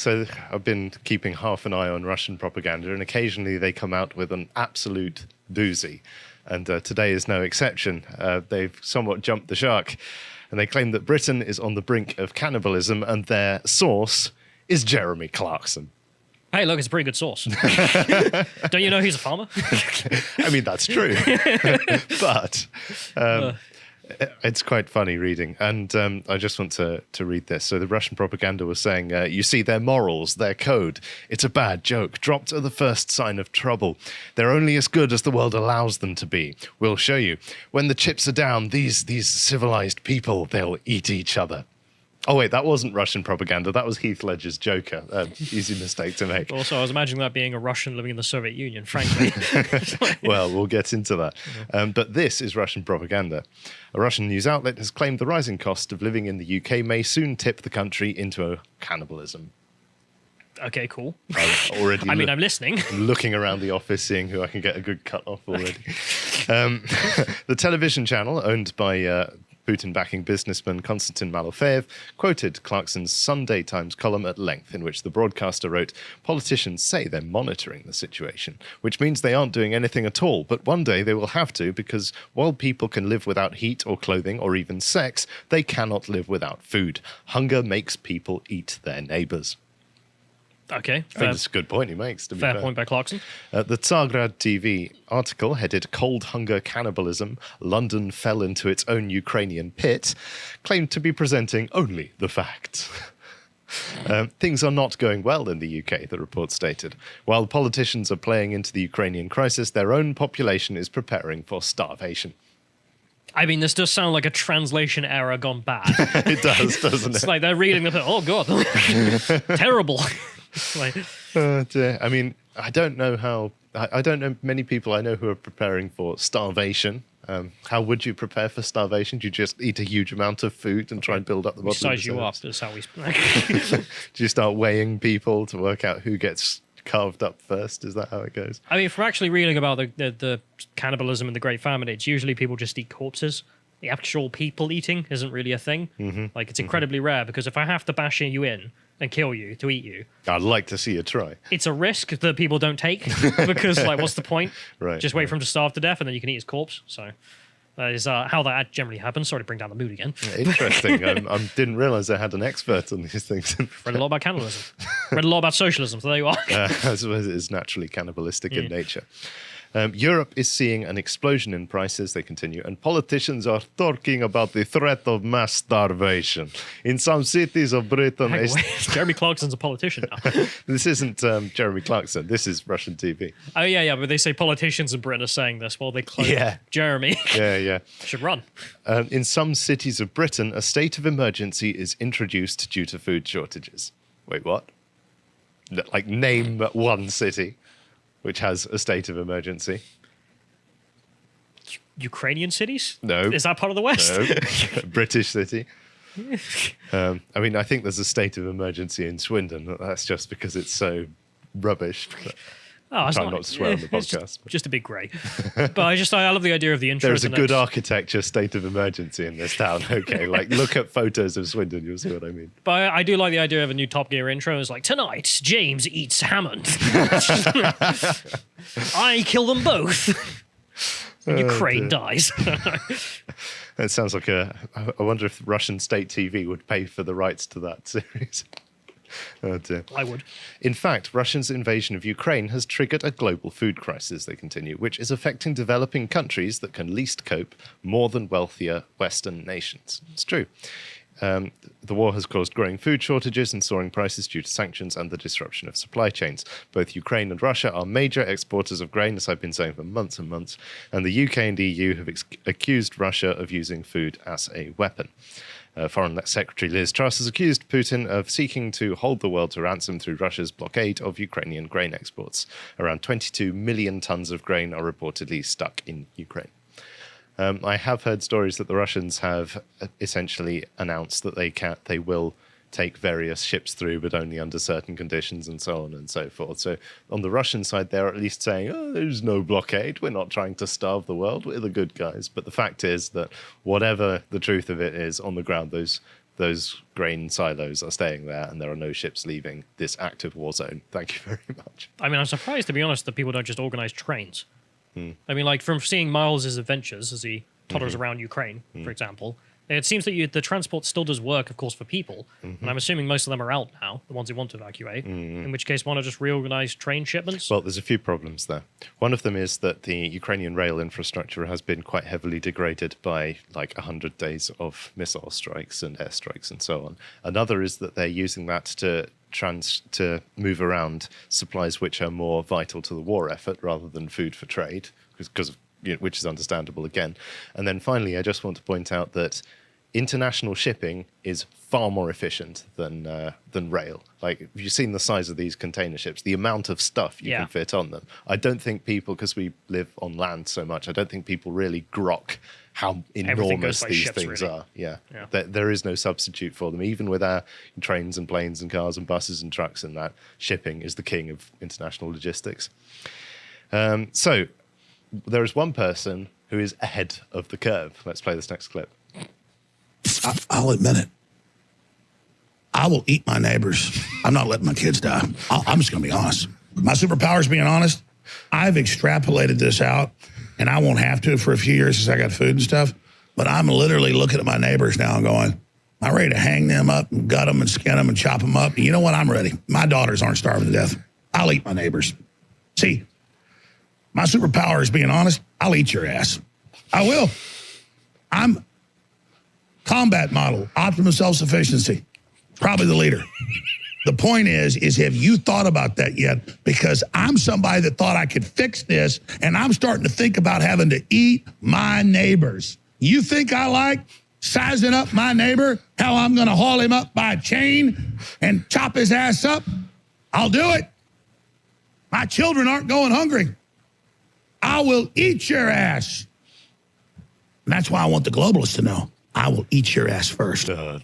so I've been keeping half an eye on Russian propaganda, and occasionally they come out with an absolute doozy. And today is no exception. They've somewhat jumped the shark, and they claim that Britain is on the brink of cannibalism, and their source is Jeremy Clarkson. Hey, look, it's a pretty good source. Don't you know he's a farmer? I mean, that's true. But it's quite funny reading. And I just want to read this. So the Russian propaganda was saying, you see, their morals, their code, it's a bad joke, dropped at the first sign of trouble. They're only as good as the world allows them to be. We'll show you. When the chips are down, these civilized people, they'll eat each other. Oh, wait, that wasn't Russian propaganda. That was Heath Ledger's Joker. Easy mistake to make. Also, I was imagining that being a Russian living in the Soviet Union, frankly. Well, we'll get into that. But this is Russian propaganda. A Russian news outlet has claimed the rising cost of living in the UK may soon tip the country into a cannibalism. Okay, cool. I'm listening. Looking around the office, seeing who I can get a good cut off already. The television channel, owned by Putin-backing businessman Konstantin Malofeev, quoted Clarkson's Sunday Times column at length, in which the broadcaster wrote, "Politicians say they're monitoring the situation, which means they aren't doing anything at all, but one day they will have to, because while people can live without heat or clothing or even sex, they cannot live without food. Hunger makes people eat their neighbours." Okay. I think that's a good point he makes. To be fair point by Clarkson. The Tsargrad TV article, headed Cold Hunger Cannibalism, London Fell into Its Own Ukrainian Pit, claimed to be presenting only the facts. Things are not going well in the UK, the report stated. While politicians are playing into the Ukrainian crisis, their own population is preparing for starvation. I mean, this does sound like a translation error gone bad. It does, doesn't it? It's like they're reading the... Oh, God. Terrible. Dear. I mean, I don't know many people I know who are preparing for starvation. How would you prepare for starvation? Do you just eat a huge amount of food and try and build up the bottom? Size you up. That's how we... Do you start weighing people to work out who gets carved up first? Is that how it goes? I mean, from actually reading about the cannibalism and the Great Famine, it's usually people just eat corpses. The actual people eating isn't really a thing. Mm-hmm. Like, it's incredibly rare, because if I have to bash you in and kill you to eat you, I'd like to see you try. It's a risk that people don't take, because, like, what's the point? Right. Just wait for him to starve to death, and then you can eat his corpse. So that is how that generally happens. Sorry to bring down the mood again. Yeah, interesting. I didn't realise I had an expert on these things. Read a lot about cannibalism. Read a lot about socialism, so there you are. I suppose it is naturally cannibalistic in nature. Europe is seeing an explosion in prices, they continue, and politicians are talking about the threat of mass starvation. In some cities of Britain... Jeremy Clarkson's a politician now. This isn't Jeremy Clarkson, this is Russian TV. Oh, yeah, but they say politicians in Britain are saying this while they close Jeremy. Yeah. Should run. In some cities of Britain, a state of emergency is introduced due to food shortages. Wait, what? Like, name one city which has a state of emergency. Ukrainian cities? No. Is that part of the West? No. British city. I mean, I think there's a state of emergency in Swindon. That's just because it's so rubbish. I'm trying not to swear on the podcast. Just a big grey. But I love the idea of the intro. There's a good architecture state of emergency in this town. Okay, like look at photos of Swindon, you'll see what I mean. But I do like the idea of a new Top Gear intro. It's like, tonight, James eats Hammond. I kill them both. Ukraine dies. It sounds like I wonder if Russian state TV would pay for the rights to that series. Oh dear. I would. In fact, Russia's invasion of Ukraine has triggered a global food crisis, they continue, which is affecting developing countries that can least cope more than wealthier Western nations. It's true. The war has caused growing food shortages and soaring prices due to sanctions and the disruption of supply chains. Both Ukraine and Russia are major exporters of grain, as I've been saying for months and months, and the UK and EU have accused Russia of using food as a weapon. Foreign Secretary Liz Truss has accused Putin of seeking to hold the world to ransom through Russia's blockade of Ukrainian grain exports. Around 22 million tons of grain are reportedly stuck in Ukraine. I have heard stories that the Russians have essentially announced that they will take various ships through, but only under certain conditions and so on and so forth. So on the Russian side, they're at least saying, oh, there's no blockade. We're not trying to starve the world. We're the good guys. But the fact is that whatever the truth of it is on the ground, those those grain silos are staying there and there are no ships leaving this active war zone. Thank you very much. I mean, I'm surprised, to be honest, that people don't just organize trains. I mean, like, from seeing Miles' adventures as he toddles around Ukraine, for example, it seems that the transport still does work, of course, for people. And I'm assuming most of them are out now, the ones who want to evacuate, in which case, why not just reorganize train shipments? Well, there's a few problems there. One of them is that the Ukrainian rail infrastructure has been quite heavily degraded by like 100 days of missile strikes and airstrikes and so on. Another is that they're using that to move around supplies which are more vital to the war effort rather than food for trade, because of, which is understandable again. And then finally, I just want to point out that international shipping is far more efficient than rail. Like, have you seen the size of these container ships? The amount of stuff you can fit on them. I don't think people, because we live on land so much, I don't think people really grok how enormous these ships, things really. are. There is no substitute for them. Even with our trains and planes and cars and buses and trucks and that, shipping is the king of international logistics. So there is one person who is ahead of the curve. Let's play this next clip. I'll admit it. I will eat my neighbors. I'm not letting my kids die. I'm just going to be honest. My superpower is being honest. I've extrapolated this out, and I won't have to for a few years since I got food and stuff. But I'm literally looking at my neighbors now and going, I'm ready to hang them up and gut them and skin them and chop them up. And you know what? I'm ready. My daughters aren't starving to death. I'll eat my neighbors. See, my superpower is being honest. I'll eat your ass. I will. I'm combat model, optimum self-sufficiency, probably the leader. The point is have you thought about that yet? Because I'm somebody that thought I could fix this, and I'm starting to think about having to eat my neighbors. You think I like sizing up my neighbor, how I'm going to haul him up by a chain and chop his ass up? I'll do it. My children aren't going hungry. I will eat your ass. And that's why I want the globalists to know. I will eat your ass first. I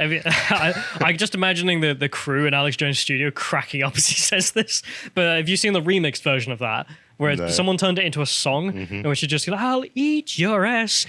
mean, I'm just imagining the crew in Alex Jones' studio cracking up as he says this. But have you seen the remixed version of that? Where someone turned it into a song in which you just like, I'll eat your ass,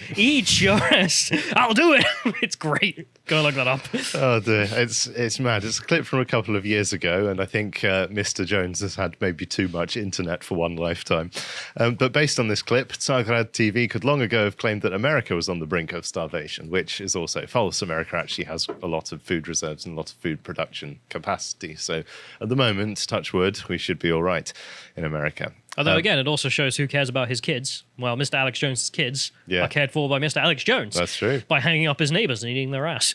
I'll do it. It's great. Go look that up. Oh dear, it's mad. It's a clip from a couple of years ago, and I think Mr. Jones has had maybe too much internet for one lifetime. But based on this clip, Zagrad TV could long ago have claimed that America was on the brink of starvation, which is also false. America actually has a lot of food reserves and a lot of food production capacity. So at the moment, touch wood, we should be all right in America. Although, again, it also shows who cares about his kids. Well, Mr. Alex Jones' kids are cared for by Mr. Alex Jones. That's true. By hanging up his neighbors and eating their ass.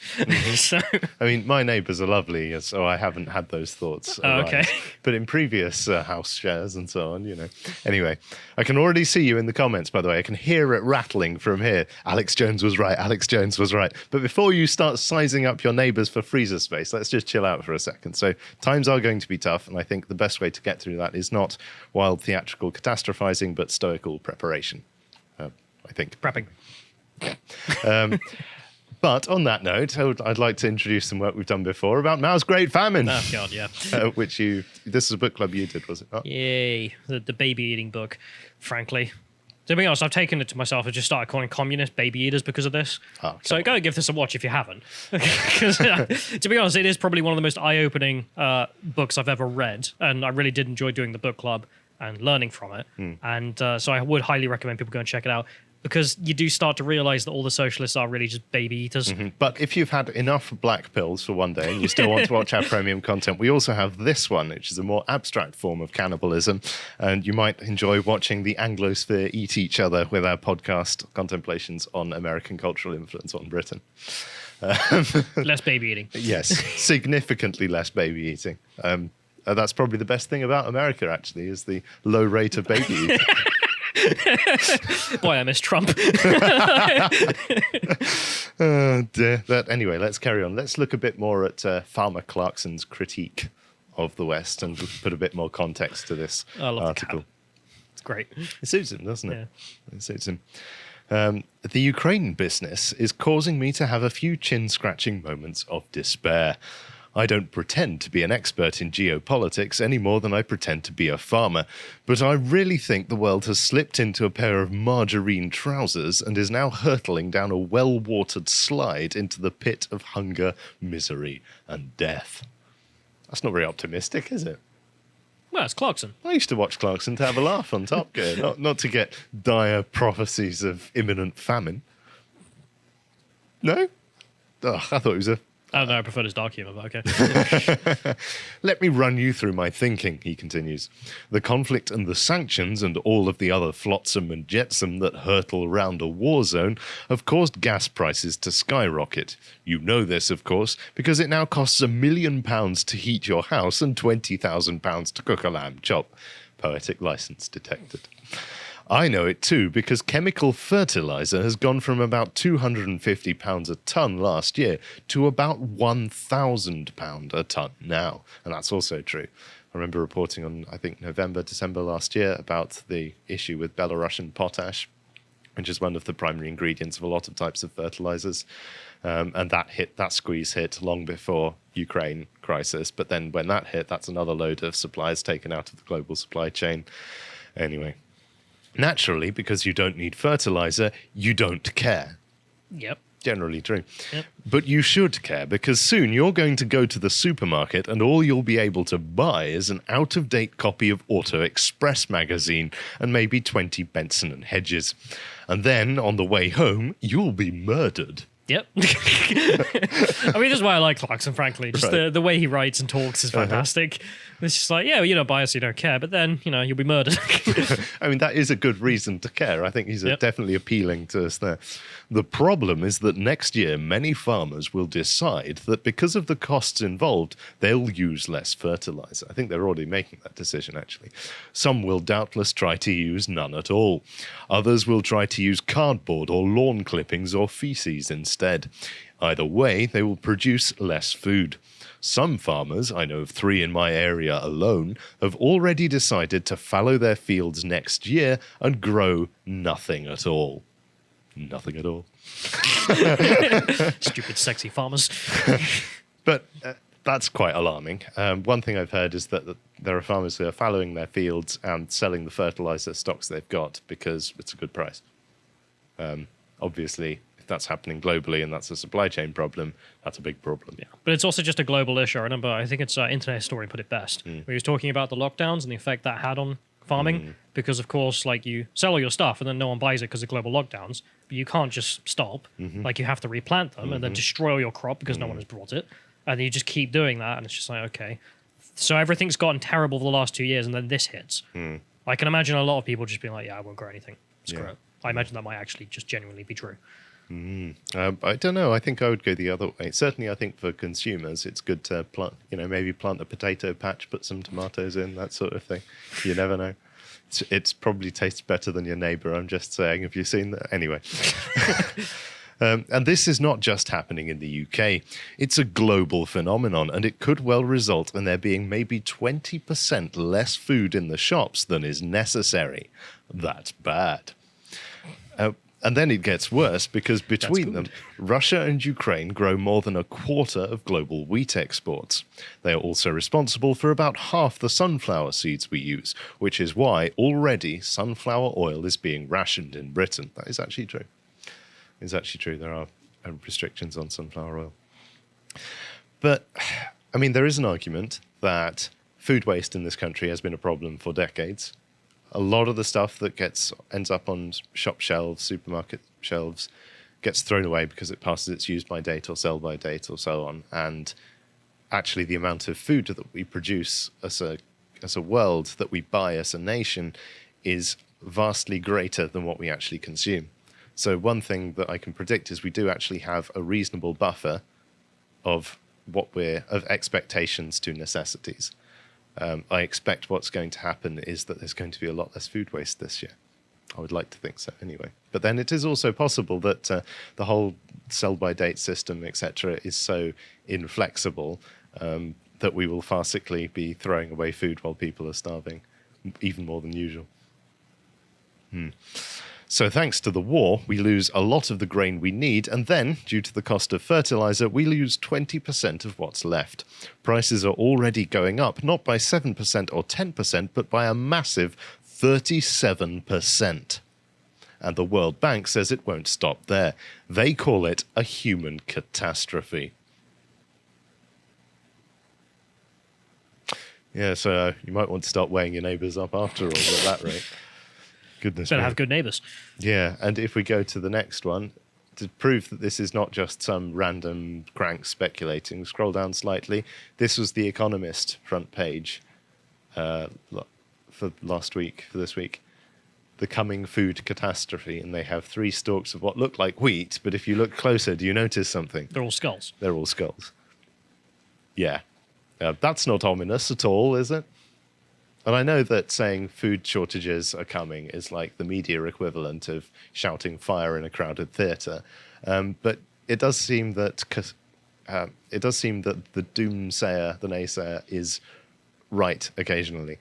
So, I mean, my neighbors are lovely, so I haven't had those thoughts. Okay. But in previous house shares and so on, Anyway, I can already see you in the comments, by the way. I can hear it rattling from here. Alex Jones was right. Alex Jones was right. But before you start sizing up your neighbors for freezer space, let's just chill out for a second. So times are going to be tough, and I think the best way to get through that is not wild theatrical catastrophizing, but stoical preparation. I think. Prepping. Yeah. But on that note, I'd like to introduce some work we've done before about Mao's Great Famine. Oh, God, yeah. This is a book club you did, was it not? Yay. The baby eating book, frankly. To be honest, I've taken it to myself and just started calling communists baby eaters because of this. So go give this a watch if you haven't. Because to be honest, it is probably one of the most eye-opening books I've ever read. And I really did enjoy doing the book club and learning from it. And so I would highly recommend people go and check it out, because you do start to realize that all the socialists are really just baby eaters. But if you've had enough black pills for one day and you still want to watch our premium content, we also have this one, which is a more abstract form of cannibalism. And you might enjoy watching the Anglosphere eat each other with our podcast, Contemplations on American Cultural Influence on Britain. Less baby eating. Yes, significantly less baby eating. That's probably the best thing about America, actually, is the low rate of baby eating. Boy, I miss Trump. Oh dear. Anyway, let's carry on. Let's look a bit more at Farmer Clarkson's critique of the West and put a bit more context to this article. It's great. It suits him, doesn't it? Yeah. It suits him. The Ukraine business is causing me to have a few chin-scratching moments of despair. I don't pretend to be an expert in geopolitics any more than I pretend to be a farmer, but I really think the world has slipped into a pair of margarine trousers and is now hurtling down a well-watered slide into the pit of hunger, misery, and death. That's not very optimistic, is it? Well, it's Clarkson. I used to watch Clarkson to have a laugh on Top Gear, not to get dire prophecies of imminent famine. No? Oh, I thought it was a... I don't know, I prefer his dark humor, but okay. Let me run you through my thinking, he continues. The conflict and the sanctions and all of the other flotsam and jetsam that hurtle around a war zone have caused gas prices to skyrocket. You know this, of course, because it now costs £1 million to heat your house and £20,000 to cook a lamb chop. Poetic license detected. I know it too, because chemical fertiliser has gone from about £250 a tonne last year to about £1,000 a tonne now. And that's also true. I remember reporting on, I think, November, December last year about the issue with Belarusian potash, which is one of the primary ingredients of a lot of types of fertilisers. And that squeeze hit long before Ukraine crisis. But then when that hit, that's another load of supplies taken out of the global supply chain. Anyway. Naturally, because you don't need fertilizer, you don't care. Yep. Generally true. Yep. But you should care, because soon you're going to go to the supermarket and all you'll be able to buy is an out-of-date copy of Auto Express magazine and maybe 20 Benson and Hedges. And then, on the way home, you'll be murdered. Yep. I mean, that's why I like Clarkson, frankly. Just Right. the way he writes and talks is fantastic. It's just like, yeah, well, you don't buy us, you don't care, but then, you'll be murdered. I mean, that is a good reason to care. I think he's Yep. definitely appealing to us there. The problem is that next year, many farmers will decide that because of the costs involved, they'll use less fertilizer. I think they're already making that decision, actually. Some will doubtless try to use none at all. Others will try to use cardboard or lawn clippings or feces instead. Either way, they will produce less food. Some farmers, I know of 3 in my area alone, have already decided to fallow their fields next year and grow nothing at all. Nothing at all. Stupid, sexy farmers. But that's quite alarming. One thing I've heard is that there are farmers who are fallowing their fields and selling the fertilizer stocks they've got because it's a good price. Obviously, if that's happening globally and that's a supply chain problem, that's a big problem. Yeah. But it's also just a global issue. I remember, I think it's Internet Historian put it best. Where he was talking about the lockdowns and the effect that had on farming. Because, of course, like you sell all your stuff and then no one buys it because of global lockdowns. But you can't just stop. Like you have to replant them and then destroy your crop because no one has brought it. And you just keep doing that. And it's just like, okay. So everything's gotten terrible for the last 2 years and then this hits. I can imagine a lot of people just being like, yeah, I won't grow anything. Screw it. I imagine that might actually just genuinely be true. I don't know. I think I would go the other way. Certainly, I think for consumers, it's good to plant, maybe plant a potato patch, put some tomatoes in, that sort of thing. You never know. It's probably tastes better than your neighbor. I'm just saying. Have you seen that? Anyway. And this is not just happening in the UK. It's a global phenomenon, and it could well result in there being maybe 20% less food in the shops than is necessary. That's bad. And then it gets worse because between them, Russia and Ukraine grow more than a quarter of global wheat exports. They are also responsible for about half the sunflower seeds we use, which is why already sunflower oil is being rationed in Britain. That is actually true. It's actually true. There are restrictions on sunflower oil. But, I mean, there is an argument that food waste in this country has been a problem for decades. A lot of the stuff that ends up on shop shelves, supermarket shelves, gets thrown away because it passes its use-by date or sell-by date or so on. And actually the amount of food that we produce as a world, that we buy as a nation, is vastly greater than what we actually consume. So one thing that I can predict is we do actually have a reasonable buffer of expectations to necessities. I expect what's going to happen is that there's going to be a lot less food waste this year. I would like to think so anyway. But then it is also possible that the whole sell-by-date system, etc., is so inflexible that we will farcically be throwing away food while people are starving, even more than usual. So thanks to the war, we lose a lot of the grain we need, and then, due to the cost of fertilizer, we lose 20% of what's left. Prices are already going up, not by 7% or 10%, but by a massive 37%. And the World Bank says it won't stop there. They call it a human catastrophe. Yeah, so you might want to start weighing your neighbours up after all at that rate. Goodness me. Better have good neighbours. Yeah, and if we go to the next one, to prove that this is not just some random crank speculating, scroll down slightly. This was the Economist front page for this week. The coming food catastrophe, and they have 3 stalks of what look like wheat, but if you look closer, do you notice something? They're all skulls. They're all skulls. Yeah. That's not ominous at all, is it? And I know that saying food shortages are coming is like the media equivalent of shouting fire in a crowded theatre, but it does seem that the doomsayer, the naysayer, is right occasionally.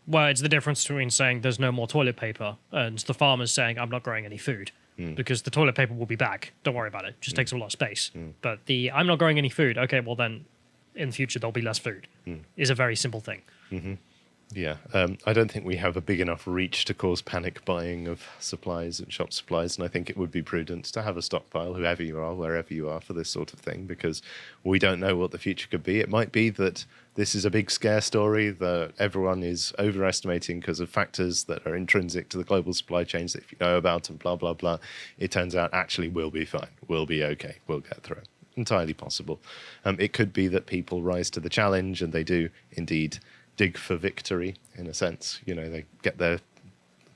Well, it's the difference between saying there's no more toilet paper and the farmers saying I'm not growing any food. Because the toilet paper will be back. Don't worry about it. It just takes a lot of space. But the I'm not growing any food. Okay, well then in the future there'll be less food. Is a very simple thing. Yeah, I don't think we have a big enough reach to cause panic buying of supplies and shop supplies, and I think it would be prudent to have a stockpile, whoever you are, wherever you are, for this sort of thing, because we don't know what the future could be. It might be that this is a big scare story that everyone is overestimating because of factors that are intrinsic to the global supply chains that if you know about and blah, blah, blah. It turns out actually we'll be fine. We'll be okay. We'll get through it. Entirely possible. It could be that people rise to the challenge and they do indeed dig for victory, in a sense. You know, they get their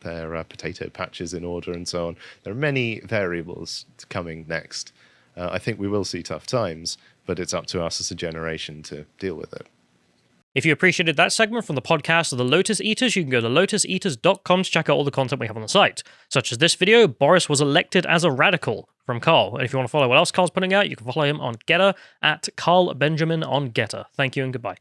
potato patches in order and so on. There are many variables coming next. I think we will see tough times, but it's up to us as a generation to deal with it. If you appreciated that segment from the podcast of the Lotus Eaters, you can go to lotuseaters.com to check out all the content we have on the site. Such as this video, Boris was elected as a radical, from Carl. And if you want to follow what else Carl's putting out, you can follow him on Getter at Carl Benjamin on Getter. Thank you and goodbye.